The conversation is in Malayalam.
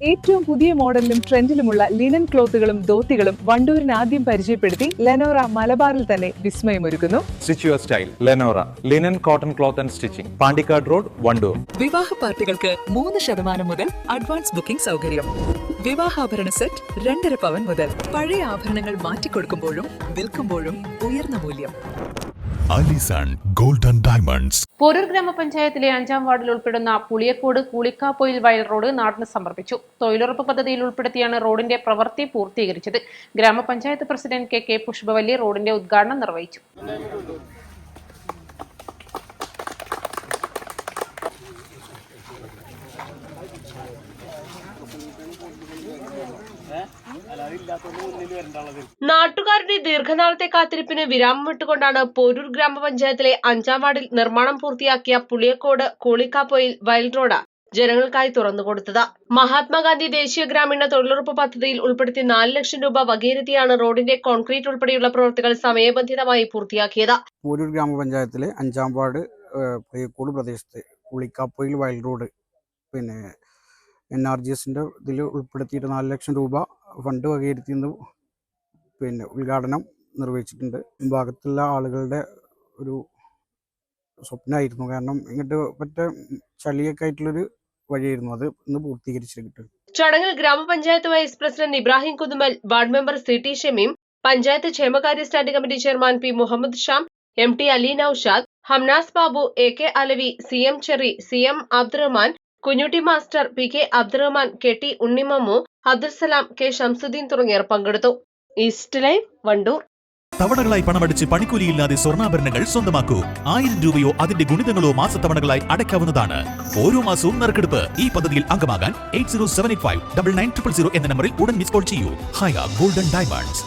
ഏറ്റവും പുതിയ മോഡലിലും ട്രെൻഡിലുമുള്ള ലിനൻ ക്ലോത്തുകളും ധോത്തികളും വണ്ടൂരിന് ആദ്യം പരിചയപ്പെടുത്തി ലെനോറ മലബാറിൽ തന്നെ വിസ്മയമൊരുക്കുന്നു. Stitch your style Lenora linen cotton cloth and stitching, Pandikkad road, Wandoor. വിവാഹ പാർട്ടികൾക്ക് 3% മുതൽ അഡ്വാൻസ് ബുക്കിംഗ് സൗകര്യം. വിവാഹാഭരണ സെറ്റ് 2.5 പവൻ മുതൽ. പഴയ ആഭരണങ്ങൾ മാറ്റിക്കൊടുക്കുമ്പോഴും വിൽക്കുമ്പോഴും ഉയർന്ന മൂല്യം. Allison golden diamonds. പോരൂർ ഗ്രാമപഞ്ചായത്തിലെ 5-ാം വാർഡിൽ ഉൾപ്പെടുന്ന പുളിയക്കോട് കൂളിക്കാപ്പൊയിൽ വയൽ റോഡ് നാടിന് സമർപ്പിച്ചു. തൊഴിലുറപ്പ് പദ്ധതിയിൽ ഉൾപ്പെടുത്തിയാണ് റോഡിന്റെ പ്രവൃത്തി പൂർത്തീകരിച്ചത്. ഗ്രാമപഞ്ചായത്ത് പ്രസിഡന്റ് കെ പുഷ്പവല്ലി റോഡിന്റെ ഉദ്ഘാടനം നിർവഹിച്ചു. നാട്ടുകാരുടെ ദീർഘനാളത്തെ കാത്തിരിപ്പിന് വിരാമം വിട്ടുകൊണ്ടാണ് പോരൂർ ഗ്രാമപഞ്ചായത്തിലെ 5-ാം വാർഡിൽ നിർമ്മാണം പൂർത്തിയാക്കിയ പുളിയക്കോട് കൂളിക്കാപ്പൊയിൽ വയൽ റോഡ് ജനങ്ങൾക്കായി തുറന്നുകൊടുത്തത്. മഹാത്മാഗാന്ധി ദേശീയ ഗ്രാമീണ തൊഴിലുറപ്പ് പദ്ധതിയിൽ ഉൾപ്പെടുത്തി 4 ലക്ഷം രൂപ വകയിരുത്തിയാണ് റോഡിന്റെ കോൺക്രീറ്റ് ഉൾപ്പെടെയുള്ള പ്രവൃത്തികൾ സമയബന്ധിതമായി പൂർത്തിയാക്കിയത്. പോരൂർ ഗ്രാമപഞ്ചായത്തിലെ 5-ാം വാർഡ് പുളിയക്കോട് പ്രദേശത്ത് കൂളിക്കാപ്പൊയിൽ വയൽ റോഡ് NRGSന്റെ ഇതിൽ ഉൾപ്പെടുത്തിയിട്ട് 4 ലക്ഷം രൂപ ഫണ്ട് വകയിരുത്തിയെന്ന് ഉദ്ഘാടനം നിർവഹിച്ചിട്ടുണ്ട്. ഭാഗത്തുള്ള ആളുകളുടെ ഒരു സ്വപ്നമായിരുന്നു. കാരണം ഇങ്ങോട്ട് മറ്റ ചളിയൊക്കെ ആയിട്ടുള്ളൊരു വഴിയായിരുന്നു. അത് ഇന്ന് പൂർത്തീകരിച്ചിട്ടുണ്ട്. ചടങ്ങിൽ ഗ്രാമപഞ്ചായത്ത് vice president Ibrahim Kunnumal, ward member CT Shameem, panchayat ക്ഷേമകാര്യ standing committee chairman P Muhammad Sham, MT Ali Noushad, Hamnas Babu, AK Alavi, CM Cheri, CM Abdurahman, Kunjutty master, PK Abdurahman, KT Unnimammu, Abdulsalam, K Shamsuddin തുടങ്ങിയവർ പങ്കെടുത്തു. East live, Wandoor. തവണകളായി പണമടിച്ച് പണിക്കൂലിയില്ലാതെ സ്വർണ്ണാഭരണങ്ങൾ സ്വന്തമാക്കൂ. 1000 രൂപയോ അതിന്റെ ഗുണിതങ്ങളോ മാസത്തവണകളായി അടയ്ക്കാവുന്നതാണ്. ഓരോ മാസവും നറുക്കെടുപ്പ്. ഈ പദ്ധതിയിൽ അംഗമാകാൻ 8078599000 എന്ന നമ്പറിൽ ഉടൻ മിസ് കോൾ ചെയ്യൂ. ഹയ ഗോൾഡൻ ഡയമണ്ട്സ്.